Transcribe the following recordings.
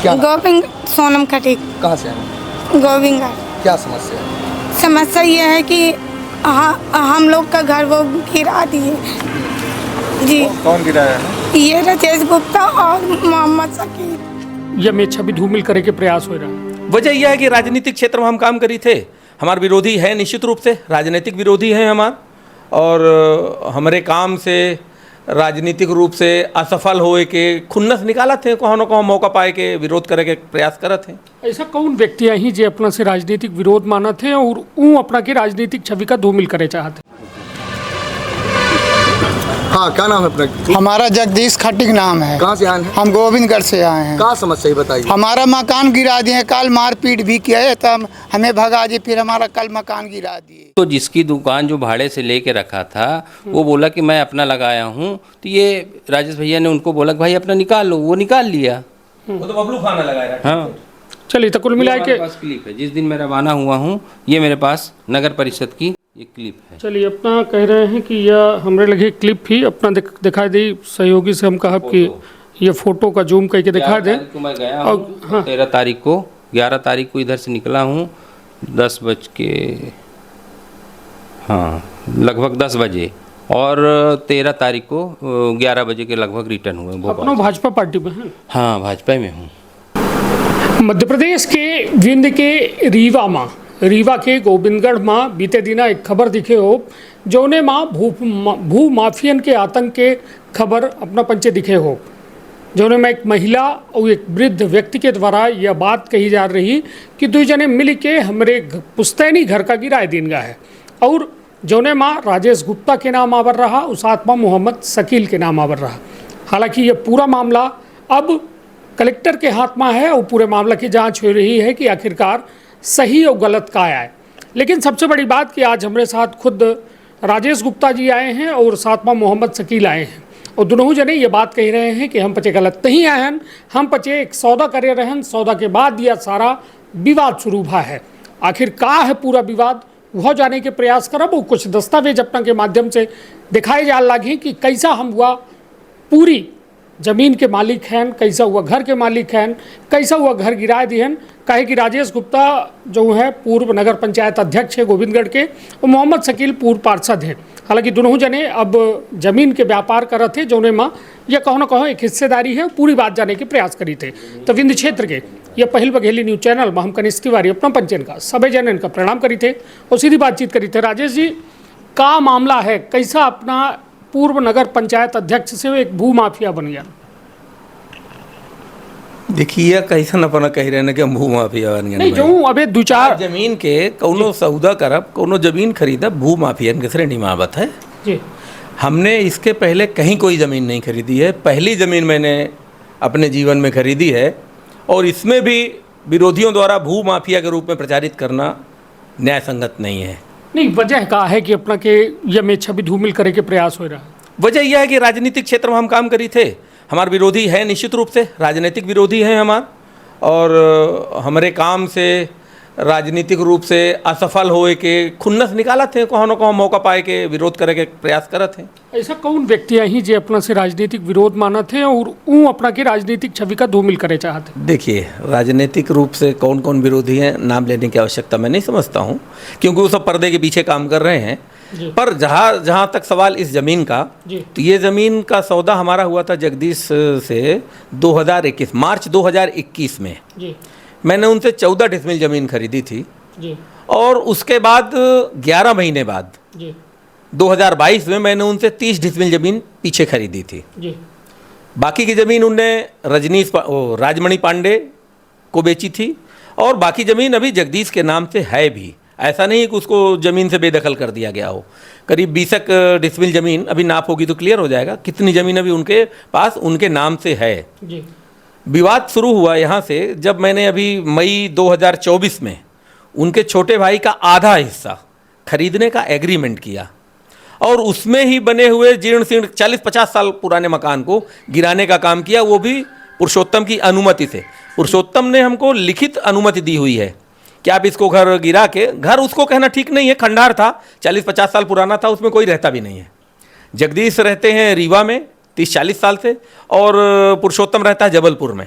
क्या नाम? गोविंद सोनम खटीक। कहाँ से आए? गोविंदगढ़। क्या समस्या है? समस्या ये है कि हम लोग का घर वो गिरा दिए जी। कौन गिराया है? ये राजेश गुप्ता और मोहम्मद शकील। ये में छवि धूमिल करे के प्रयास हो रहा है। वजह यह है कि राजनीतिक क्षेत्र में हम काम करी थे, हमारे विरोधी है, निश्चित रूप से राजनीतिक विरोधी हैं हमार, और हमारे काम से राजनीतिक रूप से असफल होए के खुन्नस निकाला थे, कहाँ न कहाँ मौका पाए के विरोध करे के प्रयास करत थे। ऐसा कौन व्यक्ति ही जे अपना से राजनीतिक विरोध माना थे और ऊ अपना के राजनीतिक छवि का धूमिल करे चाहते? हाँ, क्या नाम है अपना? हमारा जगदीश खटीक नाम है। कहाँ से आए हैं? हम गोविंदगढ़ से आए हैं। क्या समस्या है बताइए। हमारा मकान गिरा दिए, कल मारपीट भी किया है, तब हमें भगा दिए, फिर हमारा कल मकान गिरा दिए। तो जिसकी दुकान जो भाड़े से लेके रखा था वो बोला कि मैं अपना लगाया हूँ, तो ये राजेश भैया ने उनको बोला कि भाई अपना निकाल लो, वो निकाल लिया। वो तो बबलू खाना लगाया। हाँ, चलिए तो कुल मिला के पास क्लिप है, जिस दिन मैं रवाना हुआ हूँ ये मेरे पास नगर परिषद की ये क्लिप है। चलिए अपना कह रहे हैं कि यह हमरे लगे क्लिप ही अपना दिखाई दी। सहयोगी से हम कहा कि ये फोटो का जूम करके दिखा दें। तो मैं गया हूँ 13 तारीख को, 11 तारीख को इधर से निकला हूँ 10 बज के, हाँ लगभग 10 बजे, और 13 तारीख को 11 बजे के लगभग रिटर्न हुए अपना भोपाल। भाजपा पार्टी में है? हाँ, भाजपा में हूँ। मध्य प्रदेश के विंध्य के रीवा के गोविंदगढ़ माँ बीते दिना एक खबर दिखे हो, जौने माँ भू माफियन के आतंक के खबर अपना पंचे दिखे हो, जौने में एक महिला और एक वृद्ध व्यक्ति के द्वारा यह बात कही जा रही कि दो जने मिल के हमारे पुश्तैनी घर का किराया देनगा है, और जौने माँ राजेश गुप्ता के नाम आवर रहा, उस आत्मा मोहम्मद शकील के नाम आवर रहा। हालांकि यह पूरा मामला अब कलेक्टर के हाथ में है और पूरे मामला की जांच हो रही है कि आखिरकार सही और गलत का आया है। लेकिन सबसे बड़ी बात कि आज हमारे साथ खुद राजेश गुप्ता जी आए हैं और साथ में मोहम्मद शकील आए हैं, और दोनों जने ये बात कह रहे हैं कि हम पचे गलत नहीं आए हैं, हम पचे एक सौदा करे रहे हैं, सौदा के बाद यह सारा विवाद शुरू हुआ है। आखिर का है पूरा विवाद वह जाने के प्रयास करब, और कुछ दस्तावेज अपना के माध्यम से दिखाए जा लगे कि कैसा हम हुआ पूरी जमीन के मालिक हैं, कैसा हुआ घर के मालिक हैं, कैसा हुआ घर गिरा दिए। कहे कि राजेश गुप्ता जो है पूर्व नगर पंचायत अध्यक्ष है गोविंदगढ़ के, और मोहम्मद शकील पूर्व पार्षद है। हालांकि दोनों जने अब जमीन के व्यापार कर रहे थे, जौने माँ यह कहो न कहो एक हिस्सेदारी है, पूरी बात जाने के प्रयास करी थे। तो विंध्य क्षेत्र के यह पहल बघेली न्यूज चैनल में हम कनिष्ठ तिवारी अपना पंचन का सभी जन इनका प्रणाम करी थे और सीधी बातचीत करी थे। राजेश जी, का मामला है, कैसा अपना पूर्व नगर पंचायत अध्यक्ष से एक भू माफिया बन गया? देखिए कैसा अपना कह रहे हैं कि हम भू माफिया बन गए। नहीं, जो अबे दो चार जमीन के कौनो सौदा करब, कौनो जमीन खरीदब, भू माफियन के श्रेणी में आवत है जी। हमने इसके पहले कहीं कोई ज़मीन नहीं खरीदी है, पहली ज़मीन मैंने अपने जीवन में खरीदी है, और इसमें भी विरोधियों द्वारा भू माफिया के रूप में प्रचारित करना न्याय संगत नहीं है। नहीं, वजह का है कि अपना के यह में छवि धूमिल करे के प्रयास हो रहा है। वजह यह है कि राजनीतिक क्षेत्र में हम काम करी थे, हमारे विरोधी है, निश्चित रूप से राजनीतिक विरोधी हैं हमार, और हमारे काम से राजनीतिक रूप से असफल होए के खुन्नस निकाला थे, कहाँ न कहाँ मौका पाए के विरोध करे के प्रयास करत थे। ऐसा कौन व्यक्ति ही जे अपना से राजनीतिक विरोध माना थे और ऊ अपना के राजनीतिक छवि का धूमिल करे चाहते? देखिए, राजनीतिक रूप से कौन कौन विरोधी हैं नाम लेने की आवश्यकता मैं नहीं समझता हूँ, क्योंकि वो सब पर्दे के पीछे काम कर रहे हैं। पर जहाँ तक सवाल इस ज़मीन का, तो ये ज़मीन का सौदा हमारा हुआ था जगदीश से 2021 मार्च 2021 में। मैंने उनसे 14 डिसमिल ज़मीन खरीदी थी जी। और उसके बाद 11 महीने बाद जी। 2022 में मैंने उनसे 30 डिसमिल ज़मीन पीछे खरीदी थी जी। बाकी की ज़मीन उनने राजमणि पांडे को बेची थी, और बाकी ज़मीन अभी जगदीश के नाम से है भी, ऐसा नहीं कि उसको ज़मीन से बेदखल कर दिया गया हो। करीब 20 डिसमिल ज़मीन अभी नाप होगी तो क्लियर हो जाएगा कितनी ज़मीन अभी उनके पास उनके नाम से है जी। विवाद शुरू हुआ यहाँ से जब मैंने अभी मई 2024 में उनके छोटे भाई का आधा हिस्सा खरीदने का एग्रीमेंट किया, और उसमें ही बने हुए जीर्ण शीर्ण 40-50 साल पुराने मकान को गिराने का काम किया, वो भी पुरुषोत्तम की अनुमति से। पुरुषोत्तम ने हमको लिखित अनुमति दी हुई है कि आप इसको घर गिरा के, घर उसको कहना ठीक नहीं है, खंडार था, 40-50 साल पुराना था, उसमें कोई रहता भी नहीं है। जगदीश रहते हैं रीवा में 30-40 साल से, और पुरुषोत्तम रहता है जबलपुर में।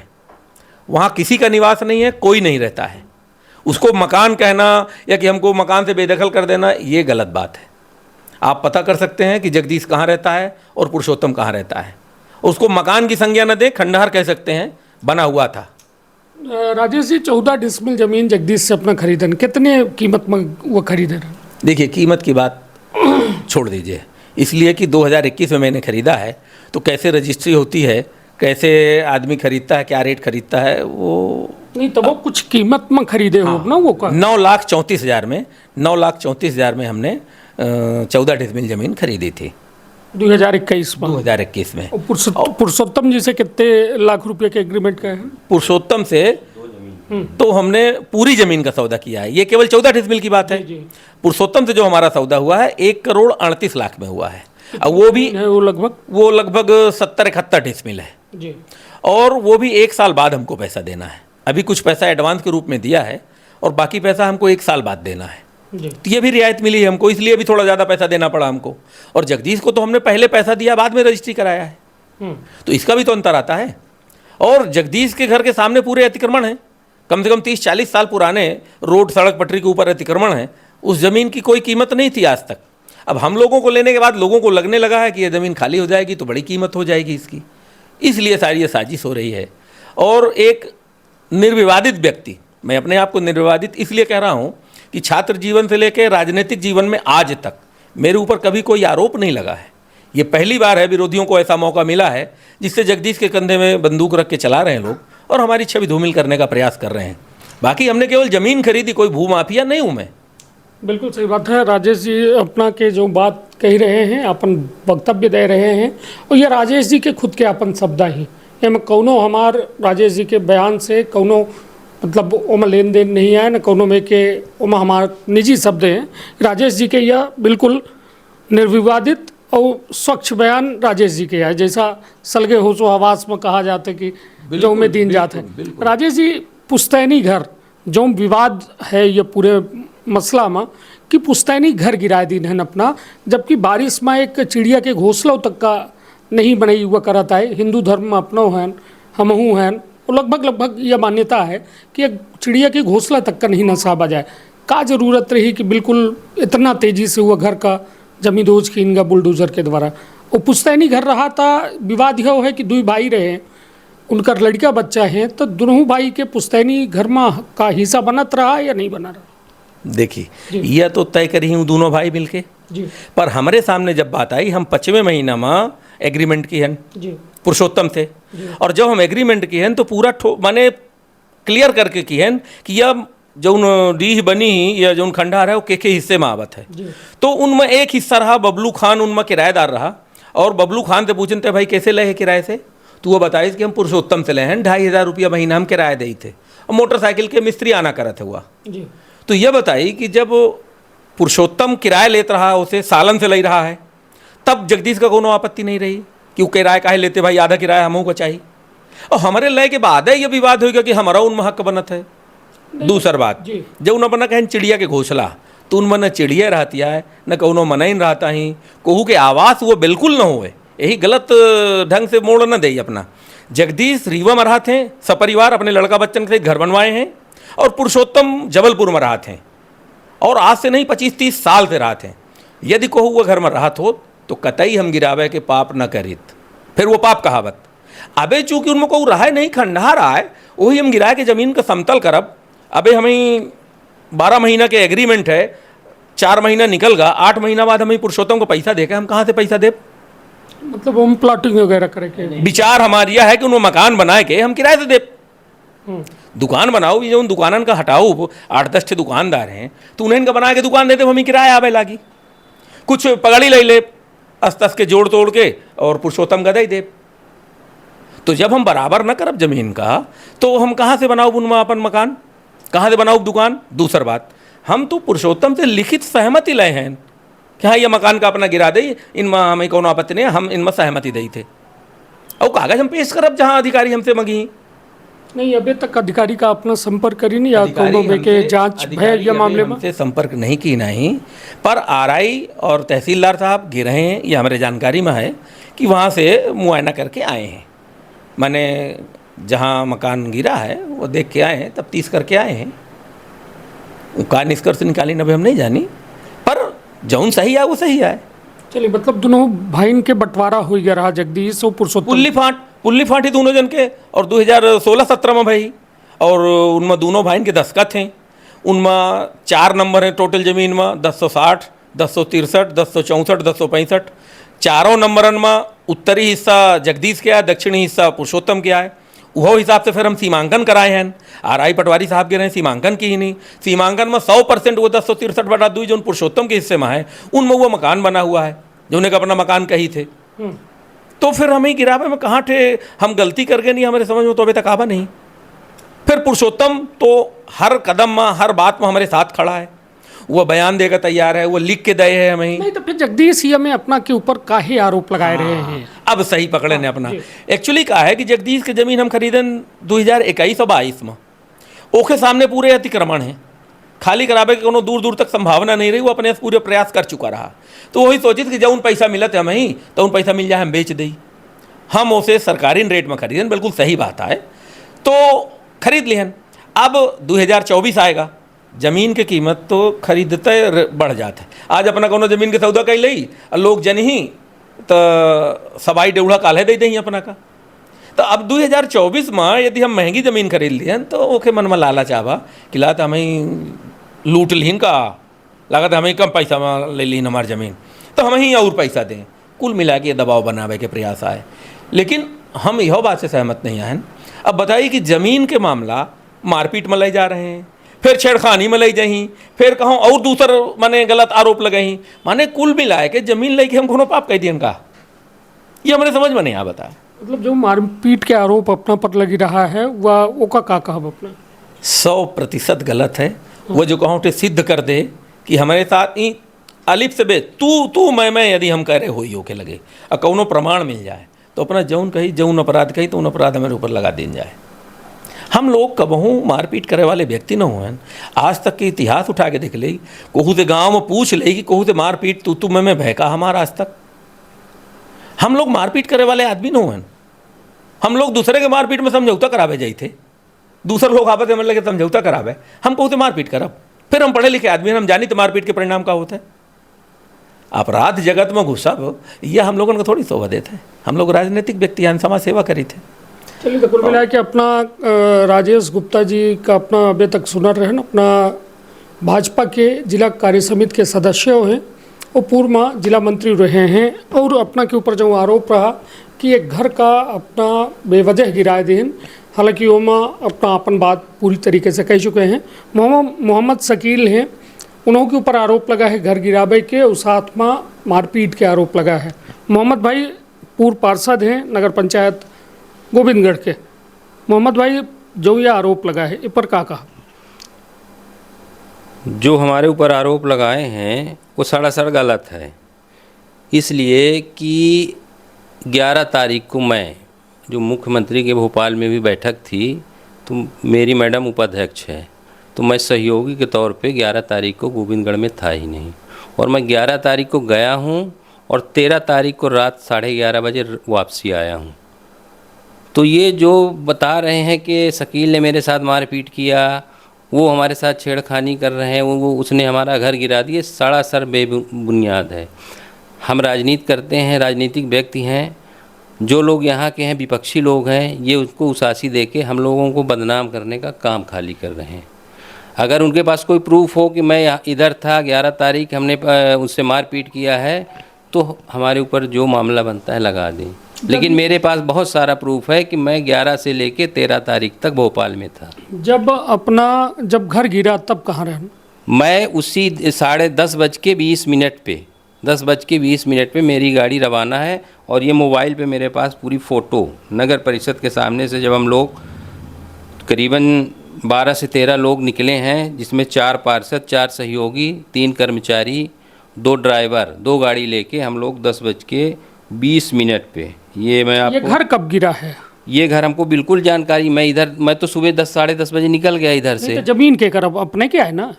वहाँ किसी का निवास नहीं है, कोई नहीं रहता है। उसको मकान कहना या कि हमको मकान से बेदखल कर देना, ये गलत बात है। आप पता कर सकते हैं कि जगदीश कहाँ रहता है और पुरुषोत्तम कहाँ रहता है। उसको मकान की संज्ञा न दें, खंडहर कह सकते हैं, बना हुआ था। राजेश जी, 14 डिसमिल जमीन जगदीश से अपना खरीदन, कितने कीमत में वो खरीदे? देखिए, कीमत की बात छोड़ दीजिए, इसलिए कि 2021 में मैंने ख़रीदा है, तो कैसे रजिस्ट्री होती है, कैसे आदमी खरीदता है, क्या रेट खरीदता है, वो नहीं, तो वो कुछ कीमत में खरीदे हो ना वो का? 9,34,000 में, 9,34,000 में हमने 14 डिसमिल ज़मीन खरीदी थी 2021 में। 2021 में। पुरुषोत्तम जी से कितने लाख रुपए के एग्रीमेंट का है? पुरुषोत्तम से तो हमने पूरी ज़मीन का सौदा किया है, ये केवल 14 डिसमिल की बात है। पुरुषोत्तम से जो हमारा सौदा हुआ है 1,38,00,000 में हुआ है, और वो भी वो लगभग 70-71 डिसमिल है जी। और वो भी 1 साल बाद हमको पैसा देना है। अभी कुछ पैसा एडवांस के रूप में दिया है और बाकी पैसा हमको 1 साल बाद देना है। तो ये भी रियायत मिली है हमको, इसलिए भी थोड़ा ज़्यादा पैसा देना पड़ा हमको। और जगदीश को तो हमने पहले पैसा दिया, बाद में रजिस्ट्री कराया है, तो इसका भी तो अंतर आता है। और जगदीश के घर के सामने पूरे अतिक्रमण है, कम से कम 30-40 साल पुराने रोड, सड़क, पटरी के ऊपर अतिक्रमण है। उस ज़मीन की कोई कीमत नहीं थी आज तक। अब हम लोगों को लेने के बाद लोगों को लगने लगा है कि ये ज़मीन खाली हो जाएगी तो बड़ी कीमत हो जाएगी इसकी, इसलिए सारी ये साजिश हो रही है। और एक निर्विवादित व्यक्ति, मैं अपने आप को निर्विवादित इसलिए कह रहा हूँ कि छात्र जीवन से लेकर राजनीतिक जीवन में आज तक मेरे ऊपर कभी कोई आरोप नहीं लगा है। ये पहली बार है विरोधियों को ऐसा मौका मिला है जिससे जगदीश के कंधे में बंदूक रख के चला रहे हैं लोग और हमारी छवि धूमिल करने का प्रयास कर रहे हैं। बाकी हमने केवल ज़मीन खरीदी, कोई भूमाफिया नहीं हूँ मैं। बिल्कुल सही बात है। राजेश जी अपना के जो बात कह रहे हैं, अपन वक्तव्य दे रहे हैं, और ये राजेश जी के खुद के अपन शब्द ही, ये में कौनो हमार राजेश जी के बयान से कौनो मतलब ओमा लेन देन नहीं है, न कोनो में के ओमा हमार निजी शब्द हैं। राजेश जी के यह बिल्कुल निर्विवादित और स्वच्छ बयान राजेश जी के है, जैसा सलगे होशो आवास में कहा जाता है कि जो में दीन जात है। राजेश जी, पुश्तैनी घर जो विवाद है ये पूरे मसला में कि पुश्तैनी घर गिरा दिन है अपना, जबकि बारिश में एक चिड़िया के घोंसलों तक का नहीं बनाई हुआ करता है। हिंदू धर्म में अपनो हैं, हमहू हैं, और लगभग यह मान्यता है कि एक चिड़िया की घोंसला तक का नहीं नसाबा जाए। का जरूरत रही कि बिल्कुल इतना तेज़ी से हुआ घर का जमींदोज खींगा बुलडोजर के द्वारा। वो पुश्तैनी घर रहा था, विवाद यह है कि 2 भाई रहे, उनका लड़का बच्चा है, तो दोनों भाई के पुश्तैनी घर में का हिस्सा बनत रहा या नहीं बना रहा? देखिए, यह तो तय करी हूँ दोनों भाई मिलके, पर हमारे सामने जब बात आई, हम 5वें महीना में एग्रीमेंट की है पुरुषोत्तम से, और जब हम एग्रीमेंट की है तो पूरा माने क्लियर करके की है कि यह जो डीह बनी या जो खंडहर है वो के हिस्से में आवत है। तो उनमें एक हिस्सा रहा बबलू खान, उनमें किराएदार रहा, और बबलू खान से पूछते भाई कैसे ले है किराए से, तो वो बताइए कि हम पुरुषोत्तम से ले हैं, 2,500 रुपया महीना हम किराया दे थे, और मोटरसाइकिल के मिस्त्री आना करत हुआ। तो यह बताइए कि जब पुरुषोत्तम किराया लेते रहा, उसे सालन से ले रहा है, तब जगदीश का कोनो आपत्ति नहीं रही कि वो किराया काहे लेते, भाई आधा किराया हमों को चाहिए। और हमारे लय के बाद है ये विवाद होगा कि हमारा उनमें हक बनत है। दूसर बात, जब उन्हें बना कहें चिड़िया के घोंसला, तो उनमें न चिड़िया रहती है न कौनो मनइन रहता ही, कहूँ के आवास वो बिल्कुल न हुए, यही गलत ढंग से मोड़ न दे अपना। जगदीश रीवा में रहा थे, सपरिवार अपने लड़का बच्चन के घर बनवाए हैं, और पुरुषोत्तम जबलपुर में रहा थे, और आज से नहीं 25-30 साल से रहा थे। यदि कहू वो घर में रहा हो तो कतई हम गिरावे के पाप न करित, फिर वो पाप कहावत। अबे चूंकि उनमें को रहा नहीं, खंडहर रहा है, वही हम गिरा के ज़मीन का समतल करब। अबे हमें 12 महीना के एग्रीमेंट है, 4 महीना निकल गया, 8 महीना बाद हमें पुरुषोत्तम को पैसा देके हम कहाँ से पैसा दे, मतलब हम प्लॉटिंग वगैरह करके विचार हमारी यह है कि उन्हें मकान बनाए के हम किराए से दे। दुकान बनाओ, जो उन दुकानन का हटाओ, 8-10 दुकानदार हैं, तो उन्हें इनका बना के दुकान देते, हमें किराया आवे लागी, कुछ पगड़ी ले ले अस्तस के जोड़ तोड़ के, और पुरुषोत्तम गदा ही दे। तो जब हम बराबर न करब जमीन का, तो हम कहाँ से बनाओ उनमें अपन मकान, कहाँ से बनाओ दुकान। दूसर बात, हम तो पुरुषोत्तम से लिखित सहमति लय हैं कि हाँ ये मकान का अपना गिरा दे, इनमें हमें कौन आपत्ति नहीं, हम इनमें सहमति दे थे, और कागज हम पेश करब जहाँ अधिकारी हमसे मंगी। नहीं, अभी तक अधिकारी का अपना संपर्क करी नहीं, या कोनो में के जांच है ये मामले में से संपर्क नहीं की नहीं, पर आरआई और तहसीलदार साहब गिर रहे हैं, ये हमारे जानकारी में है कि वहाँ से मुआयना करके आए हैं। माने जहाँ मकान गिरा है वो देख के आए हैं, तफ्तीश करके आए हैं। वो का निष्कर्ष निकाली न हम नहीं जानी, पर जौन सही है वो सही है। चलिए, मतलब दोनों भाई के बंटवारा हो गया रहा, जगदीश और पुरुषोत्तम पुल्ली फांट ही दोनों जन के, और 2016-17 में भाई, और उनमें दोनों भाई के दस्खत हैं। उनमें 4 नंबर हैं टोटल ज़मीन में, 1060, 1063, 1064, 1065। चारों नंबरन में उत्तरी हिस्सा जगदीश के है, दक्षिणी हिस्सा पुरुषोत्तम के है। वो हिसाब से फिर हम सीमांकन कराए हैं। RI पटवारी साहब के रहे सीमांकन की ही नहीं, सीमांकन में 100% वो 1063/2 जो पुरुषोत्तम के हिस्से में है, उनमें वो मकान बना हुआ है जो उन्हें अपना मकान कही थे। तो फिर हमें गिरावे में कहाँ थे, हम गलती करके नहीं, हमारे समझ में तो अभी तक आवा नहीं। फिर पुरुषोत्तम तो हर कदम में, हर बात में हमारे साथ खड़ा है, वो बयान देकर तैयार है, वो लिख के दे है हमें। नहीं तो फिर जगदीश ही हमें अपना के ऊपर काहे आरोप लगाए रहे हैं? अब सही पकड़े ने अपना। एक्चुअली कहा है कि जगदीश की जमीन हम खरीदन 2021 और 22 में, ओके सामने पूरे अतिक्रमण है, खाली करावे के कोनो दूर दूर तक संभावना नहीं रही, वो अपने पूरे प्रयास कर चुका रहा। तो वही सोचित कि जब उन पैसा मिलत है हमें, तो उन पैसा मिल जाए हम बेच दी, हम उसे सरकारी रेट में खरीदन, बिल्कुल सही बात है। तो खरीद लिहन। अब 2024 आएगा, जमीन की कीमत तो खरीदते बढ़ जाते। आज अपना कोनो जमीन के सौदा कई लई, लोग जन ही तो सवाई डेढ़ा काले दे दें अपना का। तो अब 2024 में यदि हम महंगी ज़मीन खरीद लिए तो ओके मन में लालच आवा कि ला तो हमें लूट लीन का, लागत हमें कम पैसा में ले लीन हमारी ज़मीन, तो हम ही और पैसा दें। कुल मिला के दबाव बनावे के प्रयास आए, लेकिन हम यह बात से सहमत नहीं आए। अब बताइए कि ज़मीन के मामला मारपीट में ले जा रहे हैं, फिर छेड़खानी में ले जाही, फिर कहूँ और दूसर माने गलत आरोप लगाही, माने कुल मिलाए के जमीन लेके हम कोनो पाप कह दियन का, ये हमारे समझ में नहीं आ बता। मतलब जो मारपीट के आरोप अपना पर लगी रहा है वह वो का कहब अपना 100% गलत है। वो जो कहूँ तो सिद्ध कर दे कि हमारे साथ ही अलिफ से बे तू मैं यदि हम कह रहे हो के लगे और कौनो प्रमाण मिल जाए तो अपना जौन कही, जौन अपराध कही तो उन अपराध हमारे ऊपर लगा दिन जाए। हम लोग कबहू मारपीट करे वाले व्यक्ति न हुए। आज तक के इतिहास उठा के देख ले, कहूँ से गाँव में पूछ ले कि कहूँ से मारपीट तू मैं भयका हमारा, आज तक हम लोग मारपीट करे वाले आदमी न हुए। हम लोग दूसरे के मारपीट में समझौता करावे जाए थे, दूसरे लोग आपस में लगे समझौता करावे, हम कहते मारपीट करब, फिर हम पढ़े लिखे आदमी, हम जानी तो मारपीट के परिणाम का होता है। अपराध जगत में घुसब यह हम लोगों को थोड़ी शोभा देते हैं। हम लोग राजनीतिक व्यक्ति हैं, समाज सेवा करी थे। चलिए, तो कुल मिला के अपना राजेश गुप्ता जी का अपना अभी तक सुनर रहे ना, अपना भाजपा के जिला कार्य समिति के सदस्य हैं, वो पूर्व में जिला मंत्री रहे हैं, और अपना के ऊपर जो आरोप रहा कि एक घर का अपना बेवजह गिराए देन, हालांकि वो में अपना अपन बात पूरी तरीके से कह चुके हैं। मोहम्मद शकील हैं, उन्हों के ऊपर आरोप लगा है घर गिरावे के, और साथ में मारपीट के आरोप लगा है। मोहम्मद भाई पूर्व पार्षद हैं नगर पंचायत गोविंदगढ़ के। मोहम्मद भाई, जो ये आरोप लगा है इस पर क्या कहा? जो हमारे ऊपर आरोप लगाए हैं वो सरासर गलत है, इसलिए कि 11 तारीख को मैं जो मुख्यमंत्री के भोपाल में भी बैठक थी, तो मेरी मैडम उपाध्यक्ष है, तो मैं सहयोगी के तौर पे 11 तारीख को गोविंदगढ़ में था ही नहीं, और मैं 11 तारीख को गया हूँ और 13 तारीख को रात 11:30 बजे वापसी आया हूँ। तो ये जो बता रहे हैं कि शकील ने मेरे साथ मारपीट किया, वो हमारे साथ छेड़खानी कर रहे हैं, वो उसने हमारा घर गिरा दिया, सरासर बेबुनियाद है। हम राजनीति करते हैं, राजनीतिक व्यक्ति हैं, जो लोग यहाँ के हैं विपक्षी लोग हैं, ये उसको उसासी दे के हम लोगों को बदनाम करने का काम खाली कर रहे हैं। अगर उनके पास कोई प्रूफ हो कि मैं इधर था 11 तारीख हमने उससे मारपीट किया है, तो हमारे ऊपर जो मामला बनता है लगा दें, लेकिन मेरे पास बहुत सारा प्रूफ है कि मैं 11 से लेके 13 तारीख तक भोपाल में था। जब घर गिरा तब कहाँ रहे? मैं उसी 10:20 पे 10:20 पे मेरी गाड़ी रवाना है, और ये मोबाइल पे मेरे पास पूरी फ़ोटो नगर परिषद के सामने से, जब हम लोग करीबन 12 से 13 लोग निकले हैं, जिसमें 4 पार्षद, 4 सहयोगी, 3 कर्मचारी, 2 ड्राइवर, 2 गाड़ी लेके हम लोग 10:20 पे। ये घर कब गिरा है? ये घर हमको बिल्कुल जानकारी, मैं तो सुबह 10 साढ़े 10 बजे निकल गया इधर से। तो जमीन के कर अपने क्या है ना?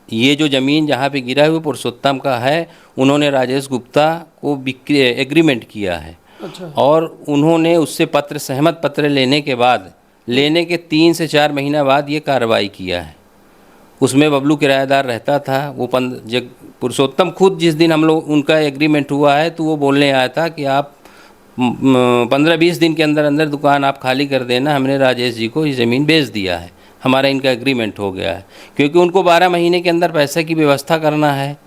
ये जो ज़मीन जहाँ पे गिरा है वो पुरुषोत्तम का है, उन्होंने राजेश गुप्ता को एग्रीमेंट किया है। अच्छा। और उन्होंने उससे पत्र सहमत पत्र लेने के बाद, लेने के 3 से 4 महीना बाद ये कार्रवाई किया है। उसमें बबलू किराएदार रहता था। वो पुरुषोत्तम खुद जिस दिन हम लोग उनका एग्रीमेंट हुआ है तो वो बोलने आया था कि आप 15-20 दिन के अंदर अंदर दुकान आप खाली कर देना, हमने राजेश जी को ये ज़मीन बेच दिया है, हमारा इनका एग्रीमेंट हो गया है। क्योंकि उनको 12 महीने के अंदर पैसे की व्यवस्था करना है।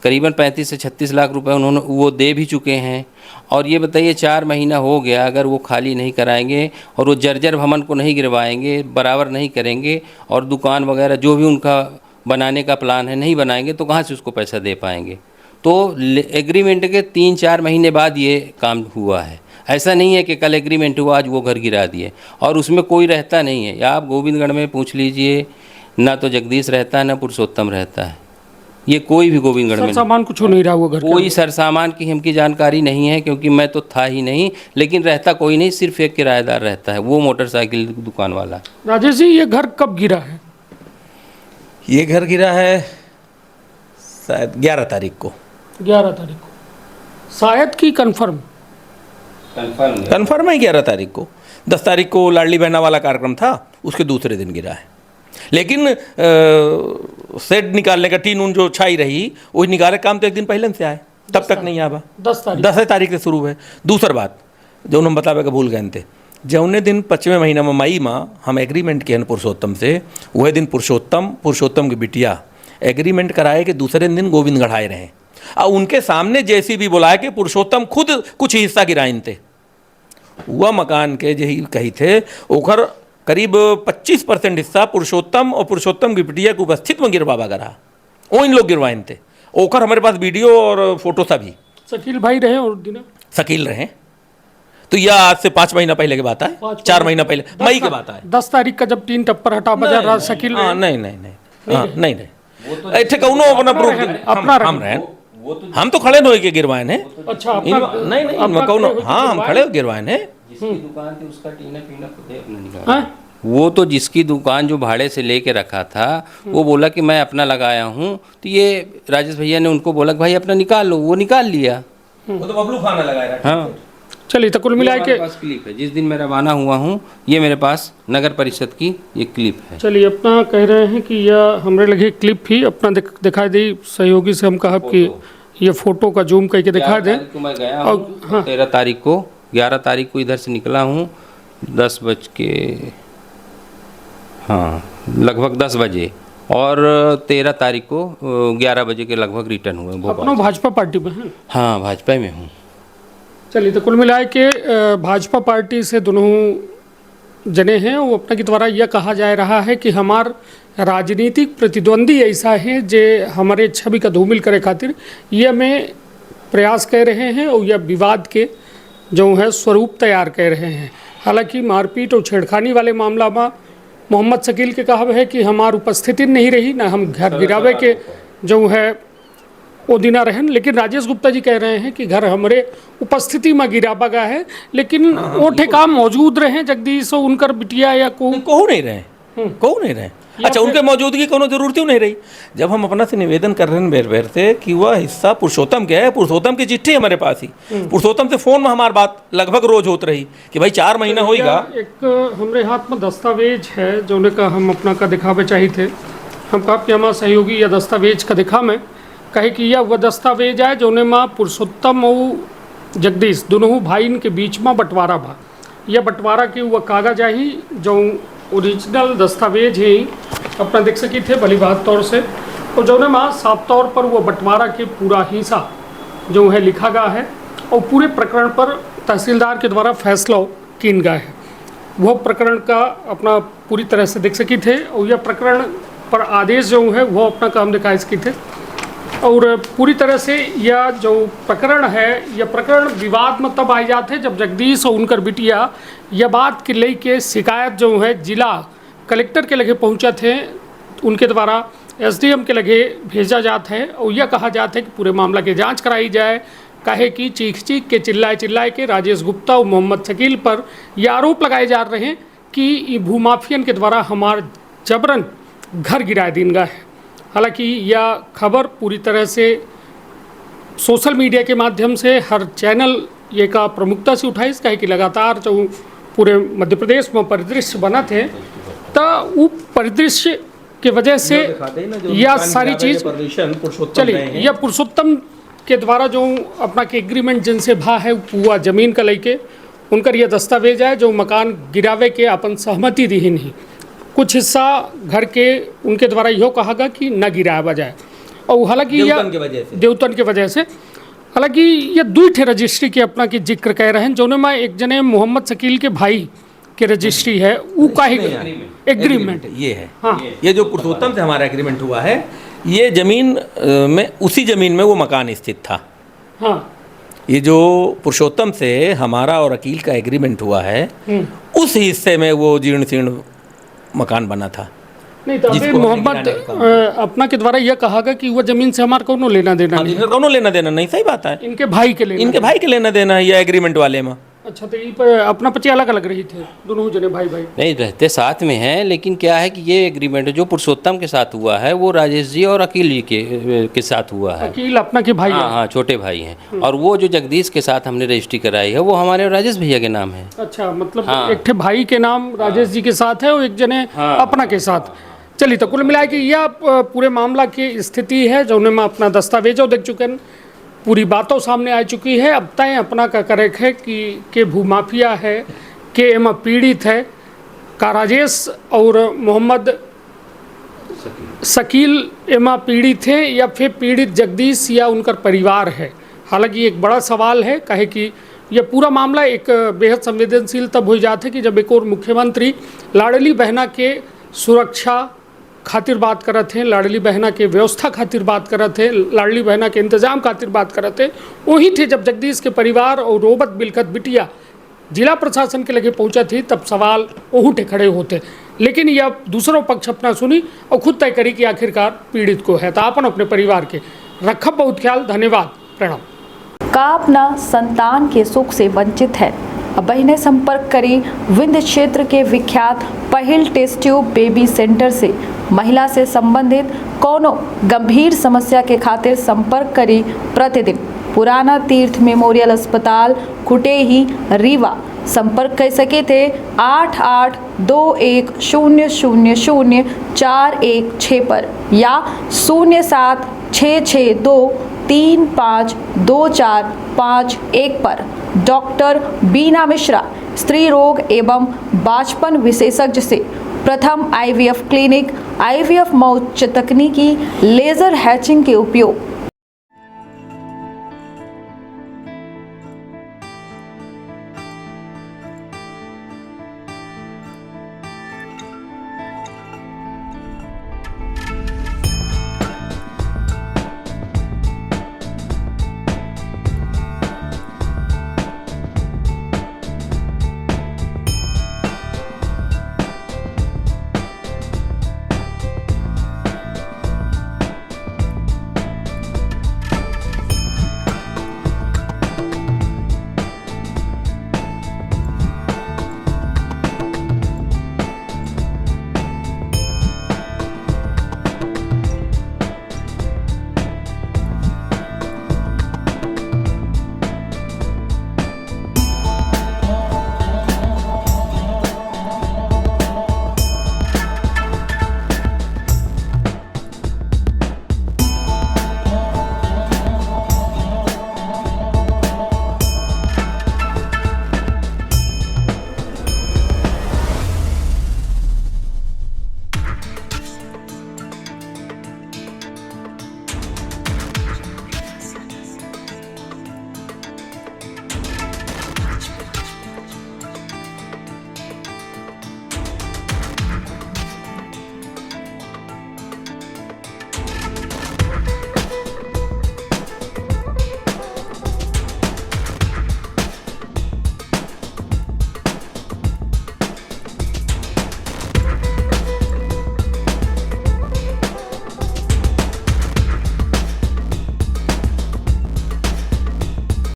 करीबन 35 से 36 लाख रुपए उन्होंने वो दे भी चुके हैं। और ये बताइए 4 महीना हो गया, अगर वो खाली नहीं कराएंगे और वो जर्जर भवन को नहीं गिरवाएंगे, बराबर नहीं करेंगे और दुकान वगैरह जो भी उनका बनाने का प्लान है नहीं बनाएंगे तो कहाँ से उसको पैसा दे पाएंगे। तो एग्रीमेंट के 3-4 महीने बाद ये काम हुआ है। ऐसा नहीं है कि कल एग्रीमेंट हुआ आज वो घर गिरा दिए, और उसमें कोई रहता नहीं है। या आप गोविंदगढ़ में पूछ लीजिए, ना तो जगदीश रहता है ना पुरुषोत्तम रहता है। ये कोई भी गोविंदगढ़ में सामान कुछ नहीं रहा वो घर कोई सर सामान की हमकी जानकारी नहीं है, क्योंकि मैं तो था ही नहीं। लेकिन रहता कोई नहीं, सिर्फ एक किराएदार रहता है, वो मोटरसाइकिल दुकान वाला। राजेश जी, ये घर कब गिरा है? ये घर गिरा है शायद 11 तारीख को। 11 तारीख को शायद की कंफर्म कन्फर्म है 11 तारीख को। 10 तारीख को लाडली बहना वाला कार्यक्रम था, उसके दूसरे दिन गिरा है। लेकिन सेट निकालने का टीन जो छाई रही वही निकाले काम तो एक दिन पहले से आए, तब तक नहीं आवा। 10 तारीख से शुरू है। दूसर बात जो हम बतावे का भूल गए थे, जौने दिन 5वें महीना में मई माँ हम एग्रीमेंट किए पुरुषोत्तम से, वह दिन पुरुषोत्तम की बिटिया एग्रीमेंट कराए कि दूसरे दिन गोविंदगढ़ आए रहे और उनके सामने जेसीबी बुलाए कि पुरुषोत्तम खुद कुछ हिस्सा गिराइन थे। वह मकान के यही कही थे ओखर करीब 25% हिस्सा पुरुषोत्तम और पुरुषोत्तम की बिटिया की उपस्थित में गिरवावा करा, वो इन लोग गिरवाइन थे। ओखर हमारे पास वीडियो और फोटो सभी। शकील भाई रहे और दिन शकील रहे। तो यह आज से 5 महीना पहले की बात है, 4 महीना पहले मई की बात है। 10 तारीख का जब 3 टप्पर हटा बाजार राज शकील नहीं ऐसे कौनो अपना प्रूफ हम रहे, हम तो खड़े नहीं के गिरवाए हैं। अच्छा नहीं कौनो, हाँ हम खड़े गिरवाए हैं। जिसकी दुकान थी उसका टीना पीना खुद अपने निकाला। वो तो जिसकी दुकान जो भाड़े से लेके रखा था वो बोला कि मैं अपना लगाया हूँ, तो ये राजेश भैया ने उनको बोला कि भाई अपना निकाल लो, वो निकाल लिया। वो तो बबलू खाना लगाया रहा। हाँ चलिए, तो कुल मिला के पास क्लिप है, जिस दिन मैं रवाना हुआ हूँ ये मेरे पास नगर परिषद की ये क्लिप है। चलिए, अपना कह रहे हैं कि यह हमारे लगे क्लिप ही अपना दिखाई दी। सहयोगी से हम कहा कि ये फोटो का जूम करके दिखा दें। मैं गया हूँ 13 तारीख को, 11 तारीख को इधर से निकला हूँ 10 बज के, हाँ लगभग 10 बजे, और 13 तारीख को 11 बजे के लगभग रिटर्न हुए। अपना भाजपा पार्टी में है? हाँ भाजपा में हूँ। चलिए, तो कुल मिलाए के भाजपा पार्टी से दोनों जने हैं। वो अपने के द्वारा यह कहा जा रहा है कि हमार राजनीतिक प्रतिद्वंदी ऐसा है जे हमारे छवि का धूमिल करे खातिर यह में प्रयास कर रहे हैं और यह विवाद के जो है स्वरूप तैयार कर रहे हैं। हालांकि मारपीट और छेड़खानी वाले मामला में मोहम्मद शकील के कहा है कि हमार उपस्थिति नहीं रही, ना हम घर गिरावे के जो है वो दिना रहन। लेकिन राजेश गुप्ता जी कह रहे हैं कि घर हमारे उपस्थिति में गिरावा गया है, लेकिन वो ठेका मौजूद रहे जगदीश और उनकर बिटिया या कहू नहीं रहे। अच्छा, उनके मौजूदगी कोनो जरूरत ही नहीं रही। जब हम अपना से निवेदन कर रहे हैं बेर बेर से कि वह हिस्सा पुरुषोत्तम के है, पुरुषोत्तम की चिट्ठी हमारे पास ही, पुरुषोत्तम से फोन में हमारी बात लगभग रोज होती रही कि भाई 4 महीना होएगा। एक हमारे हाथ में दस्तावेज है जो का हम अपना का दिखावे चाहिए थे। हम कहा कि हमारा सहयोगी या दस्तावेज का दिखा में कहे कि यह वह दस्तावेज है जो माँ पुरुषोत्तम और जगदीश दोनों भाई के बीच में बंटवारा बा। यह बंटवारा के वह कागज आई जो ओरिजिनल दस्तावेज ही अपना देख सकी थे भली बात तौर से, और जो माँ साफ तौर पर वो बंटवारा के पूरा हिस्सा जो है लिखा गया है और पूरे प्रकरण पर तहसीलदार के द्वारा फैसला किन गया है। वह प्रकरण का अपना पूरी तरह से देख सकी थे और यह प्रकरण पर आदेश जो है वह अपना काम दिखा सकी थे। और पूरी तरह से यह जो प्रकरण है, यह प्रकरण विवाद में तब आई जाते जब जगदीश और उनकर बिटिया यह बात के लेके शिकायत जो है जिला कलेक्टर के लगे पहुंचा थे, उनके द्वारा एसडीएम के लगे भेजा जाता है और यह कहा जाता है कि पूरे मामला की जांच कराई जाए। कहे कि चीख के चिल्लाए के राजेश गुप्ता और मोहम्मद शकील पर यह आरोप लगाए जा रहे हैं कि भूमाफियन के द्वारा हमार जबरन घर गिरा दिन गया है। हालांकि यह खबर पूरी तरह से सोशल मीडिया के माध्यम से हर चैनल ये का प्रमुखता से उठाई कहे कि लगातार जो पूरे मध्य प्रदेश में परिदृश्य बना थे तो वो परिदृश्य के वजह से यह सारी चीज चलिए यह पुरुषोत्तम के द्वारा जो अपना के एग्रीमेंट जिनसे भा है पूरा जमीन का लेके उनकर यह दस्तावेज है जो मकान गिरावे के अपन सहमति दी नहीं, कुछ हिस्सा घर के उनके द्वारा यह कहा गया कि न गिराया जाए और हालांकि यह देवतन के वजह से हालांकि ये दो ठे रजिस्ट्री के अपना की जिक्र कह रहे हैं, जो में एक जने मोहम्मद शकील के भाई के रजिस्ट्री है वो का ही एग्रीमेंट ये है। हाँ ये जो पुरुषोत्तम से हमारा एग्रीमेंट हुआ है ये जमीन में उसी जमीन में वो मकान स्थित था। हाँ ये जो पुरुषोत्तम से हमारा और अकील का एग्रीमेंट हुआ है उस हिस्से में वो जीर्ण शीर्ण मकान बना था। नहीं तो अभी मोहम्मद अपना के द्वारा यह कहा गया कि वह जमीन से हमारा कोनो लेना देना नहीं, कोनो लेना देना नहीं, सही बात है। इनके भाई के लेना देना है ये एग्रीमेंट वाले में। अच्छा तो ये पर अपना पची अलग अलग रही थे दोनों जने भाई नहीं रहते साथ में हैं, लेकिन क्या है कि ये एग्रीमेंट जो पुरुषोत्तम के साथ हुआ है वो राजेश जी और अकील जी के साथ हुआ है। अकील अपना के भाई हाँ छोटे भाई हैं, और वो जो जगदीश के साथ हमने रजिस्ट्री कराई है वो हमारे राजेश भैया के नाम है। अच्छा मतलब एक ठे भाई के नाम राजेश जी के साथ है और एक जने अपना के साथ। चलिए तो कुल मिला के यह पूरे मामला की स्थिति है जो उन्हें अपना दस्तावेजों देख चुके हैं, पूरी बातों सामने आ चुकी है। अब तय अपना का करे है कि के भूमाफिया है के एम पीड़ित है का राजेश और मोहम्मद शकील एम पीड़ित है या फिर पीड़ित जगदीश या उनका परिवार है। हालांकि एक बड़ा सवाल है कहे कि यह पूरा मामला एक बेहद संवेदनशील तब हो जाता है कि जब एक और मुख्यमंत्री लाडली बहना के सुरक्षा खातिर बात करत हैं, लाडली बहना के व्यवस्था खातिर बात करत हैं, लाडली बहना के इंतजाम खातिर बात करत हैं, वही थे जब जगदीश के परिवार और रोबत बिलखत बिटिया जिला प्रशासन के लगे पहुंचा थी तब सवाल ओहूटे खड़े होते। लेकिन यह दूसरों पक्ष अपना सुनी और खुद तय करी कि आखिरकार पीड़ित को है। तो अपन अपने परिवार के रखब बहुत ख्याल। धन्यवाद, प्रणाम। का अपना संतान के सुख से वंचित है, अब बहने संपर्क करी विंध्य क्षेत्र के विख्यात पहिल टेस्ट ट्यूब बेबी सेंटर से। महिला से संबंधित कोनो गंभीर समस्या के खातिर संपर्क करी प्रतिदिन पुराना तीर्थ मेमोरियल अस्पताल कुटेही रीवा। संपर्क कर सके थे 8821000416 पर या 0766235245 पर। डॉक्टर बीना मिश्रा स्त्री रोग एवं बाचपन विशेषज्ञ से प्रथम IVF क्लिनिक, IVF मौत तकनीकी, लेजर हैचिंग के उपयोग,